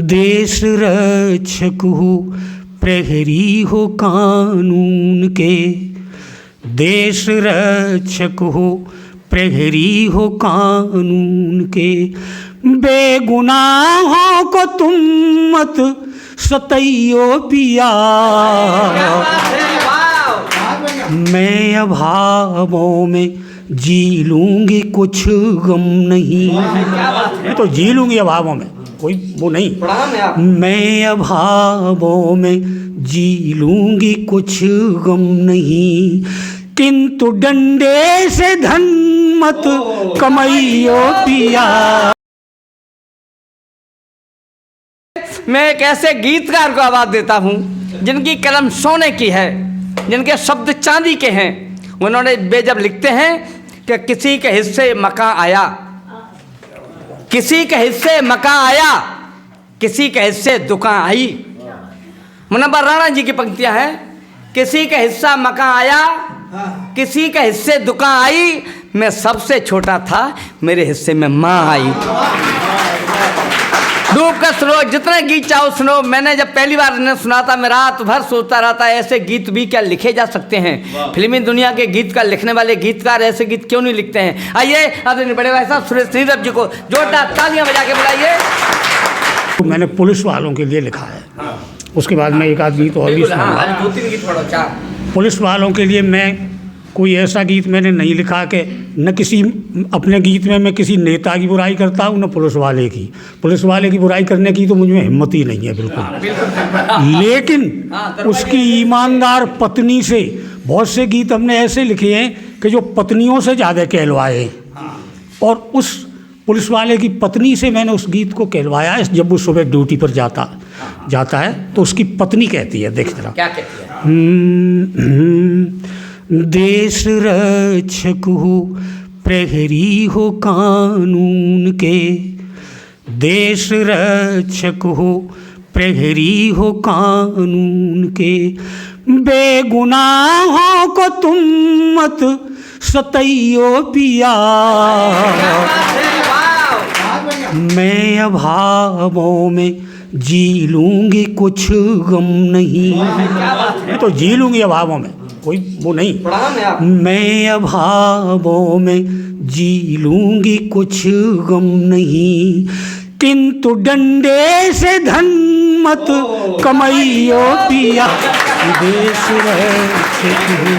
देश रक्षक हो, प्रहरी हो कानून के। देश रक्षक हो, प्रहरी हो कानून के। बेगुनाहों को तुम मत सतैयो पिया, मैं अभावों में जी लूँगी कुछ गम नहीं। मैं तो जी लूँगी अभावों में, कोई वो नहीं। मैं अभावों में जी लूँगी कुछ गम नहीं, किंतु डंडे से धन मत कमाइयो पिया। मैं एक ऐसे गीतकार को आवाज़ देता हूँ जिनकी कलम सोने की है, जिनके शब्द चांदी के हैं। उन्होंने जब लिखते हैं कि किसी के हिस्से मकान आया, किसी के हिस्से मकान आया, किसी के हिस्से दुकान आई। मुनव्वर राणा जी की पंक्तियां हैं, किसी का हिस्सा मकान आया, किसी के हिस्से दुकान आई, मैं सबसे छोटा था, मेरे हिस्से में माँ आई। डूब कर सुनो, जितने गीत चाहो सुनो। मैंने जब पहली बार इन्हें सुना था, मैं रात भर सोचता रहता, ऐसे गीत भी क्या लिखे जा सकते हैं। फिल्मी दुनिया के गीत का लिखने वाले गीतकार ऐसे गीत क्यों नहीं लिखते हैं। आइए अपने बड़े भाई साहब सुरेश नीरव जी को जोरदार तालियां बजा के बुलाइए। मैंने पुलिस वालों के लिए लिखा है, उसके बाद मैं एक आध गीत और भी सुनाऊंगा। 2-3 गीत पढ़ो, 4। पुलिस वालों के लिए मैं कोई ऐसा गीत मैंने नहीं लिखा कि न किसी अपने गीत में मैं किसी नेता की बुराई करता हूँ, न पुलिस वाले की। पुलिस वाले की बुराई करने की तो मुझ में हिम्मत ही नहीं है बिल्कुल। लेकिन उसकी ईमानदार पत्नी से बहुत से गीत हमने ऐसे लिखे हैं कि जो पत्नियों से ज़्यादा कहलवाए। और उस पुलिस वाले की पत्नी से मैंने उस गीत को कहलवाया है। जब वो सुबह ड्यूटी पर जाता है तो उसकी पत्नी कहती है, देख जरा क्या कहती है। देश रक्षक हो, प्रहरी हो कानून के। देश रक्षक हो, प्रहरी हो कानून के। बेगुनाहों को तुम मत सतैयो पिया, मैं अभावों में जी लूँगी कुछ गम नहीं। मैं तो जी लूँगी अभावों में, कोई वो नहीं। मैं अभावों में जी लूँगी कुछ गम नहीं, किंतु डंडे से धन मत कमाइयो पिया। देश रक्षक हो,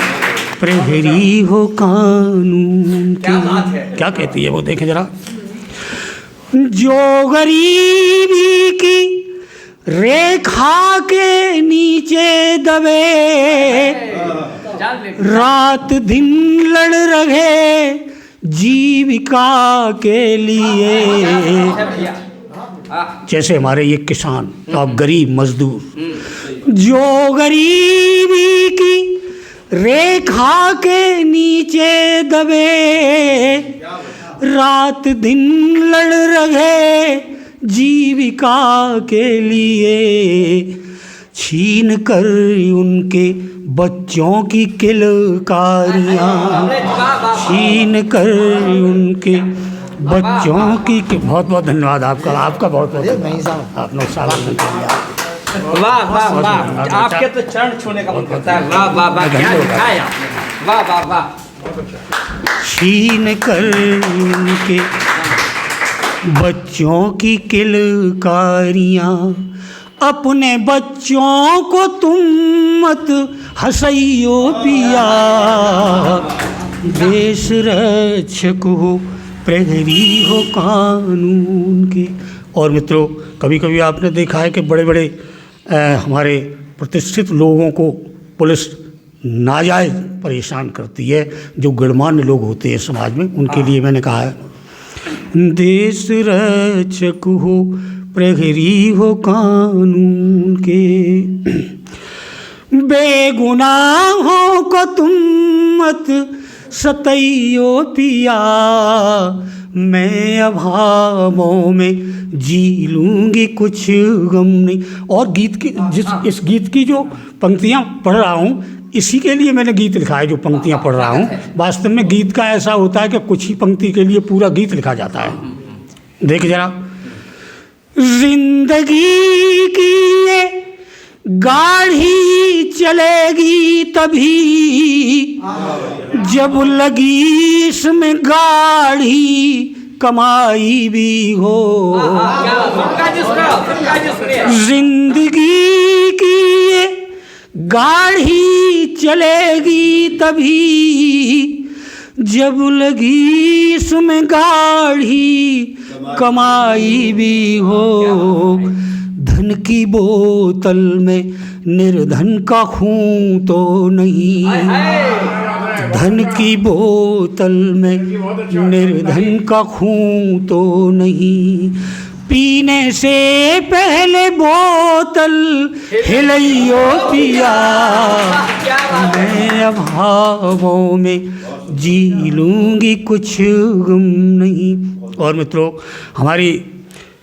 प्रहरी हो कानून के। क्या कहती है वो, देखें जरा। जो गरीबी की रेखा के नीचे दबे, रात दिन लड़ रहे जीविका के लिए। जैसे हमारे ये किसान, तो आप गरीब मजदूर, जो गरीबी की रेखा के नीचे दबे, रात दिन लड़ रहे जीविका के लिए। छीन कर उनके बच्चों की किलकारियाँ, छीन कर उनके बच्चों की। बहुत बहुत धन्यवाद आपका, आपका बहुत बहुत धन्यवाद। आपने सावधान किया। वाह वाह वाह, आपके तो चरण छूने का मन करता है। वाह वाह वाह, क्या दिखाया आपने। वाह वाह वाह। छीन कर उनके बच्चों की किलकारियाँ, अपने बच्चों को तुम मत हंसैयो पिया। देश रक्षक हो, प्रहरी हो कानून के। और मित्रों, कभी कभी आपने देखा है कि बड़े बड़े हमारे प्रतिष्ठित लोगों को पुलिस नाजायज़ परेशान करती है, जो गणमान्य लोग होते हैं समाज में। उनके लिए मैंने कहा है, देश रक्षक हो, प्रहरी हो कानून के। बेगुनाहों को तुम मत सतैयो पिया, मैं अभावों में जी लूँगी कुछ गम नहीं। और गीत की इस गीत की जो पंक्तियाँ पढ़ रहा हूँ, इसी के लिए मैंने गीत लिखा है। जो पंक्तियाँ पढ़ रहा हूँ, वास्तव में गीत का ऐसा होता है कि कुछ ही पंक्ति के लिए पूरा गीत लिखा जाता है। देख जरा, जिंदगी की ये गाड़ी चलेगी तभी जब लगी इसमें गाड़ी कमाई भी हो। जिंदगी की ये गाड़ी चलेगी तभी जब लगी इसमें गाड़ी कमाई भी हो। धन की बोतल में निर्धन का खून तो नहीं, धन की बोतल में निर्धन का खून तो नहीं। पीने से पहले बोतल हिलैयो पिया, मैं अभावों में जी लूँगी कुछ गम नहीं। और मित्रों, हमारी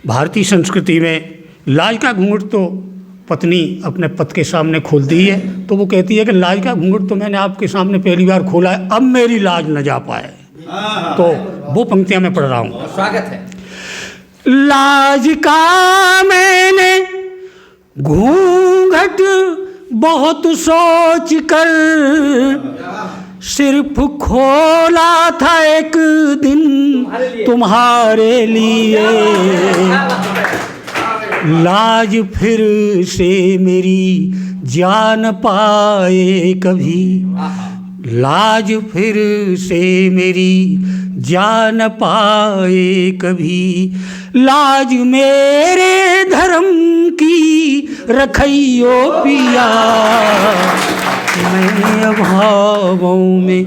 भारतीय संस्कृति में लाज का घूंघट तो पत्नी अपने पति के सामने खोलती है, तो वो कहती है कि लाज का घूंघट तो मैंने आपके सामने पहली बार खोला है, अब मेरी लाज न जा पाए। तो वो पंक्तियां मैं पढ़ रहा हूँ। स्वागत है। लाज का मैंने घूंघट बहुत सोच कर सिर्फ खोला था एक दिन तुम्हारे लिए। लाज फिर से मेरी जान पाए कभी, लाज फिर से मेरी जान पाए कभी। लाज मेरे धर्म की रखइयो पिया, मैं अभावों में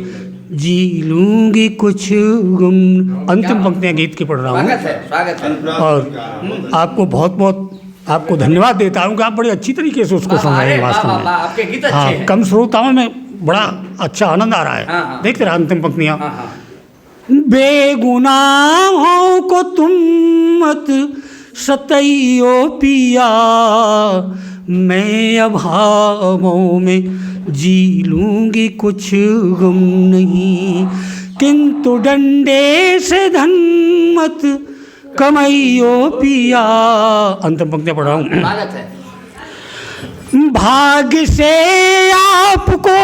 जी लूँगी कुछ गम। अंतिम पंक्तियाँ गीत की पढ़ रहा हूँ। स्वागत है। और आपको बहुत बहुत आपको धन्यवाद देता हूँ कि आप बड़े अच्छी तरीके से उसको सुन रहे हैं। वास्तव में आपके गीत अच्छे हैं। कम श्रोताओं में बड़ा अच्छा आनंद आ रहा है। देखते रहा अंतिम पंक्तियाँ। बेगुनाहों को तुम मत सतइयो पिया, मैं अभावों में जी लूँगी कुछ गम नहीं। किंतु डंडे से धन मत कमाइयो पिया। अंतिम पंक्तियाँ पढ़ रहा हूँ। भाग्य से आपको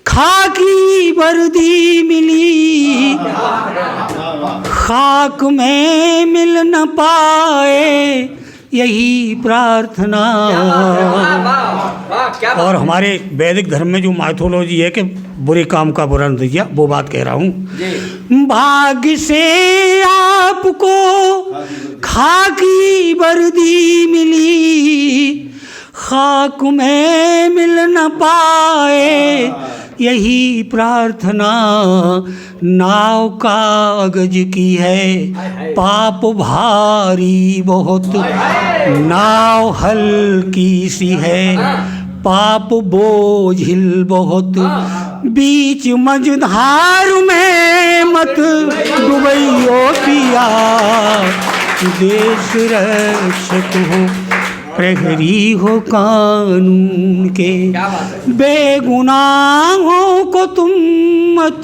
खाकी वर्दी मिली, खाक में मिल न पाए यही प्रार्थना। और हमारे वैदिक धर्म में जो माइथोलॉजी है कि बुरे काम का बुरा नतीजा, वो बात कह रहा हूँ। भाग्य से आपको खाकी वर्दी मिली, खाक में मिल न पाए यही प्रार्थना। नाव कागज की है पाप भारी बहुत, नाव हल्की सी है पाप बोझिल बहुत। बीच मझधार में मत डुबइयो पिया, देश रक्षक हो प्रहरी हो कानून के। बेगुनाहों को तुम मत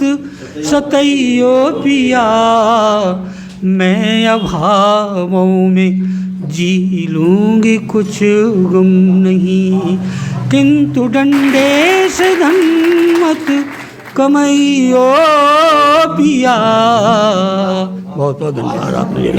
सतइयो पिया, मैं अभावों में जी लूँगी कुछ गम नहीं। किंतु डंडे से धन मत कमाइयो पिया। बहुत बहुत धन्यवाद आपने।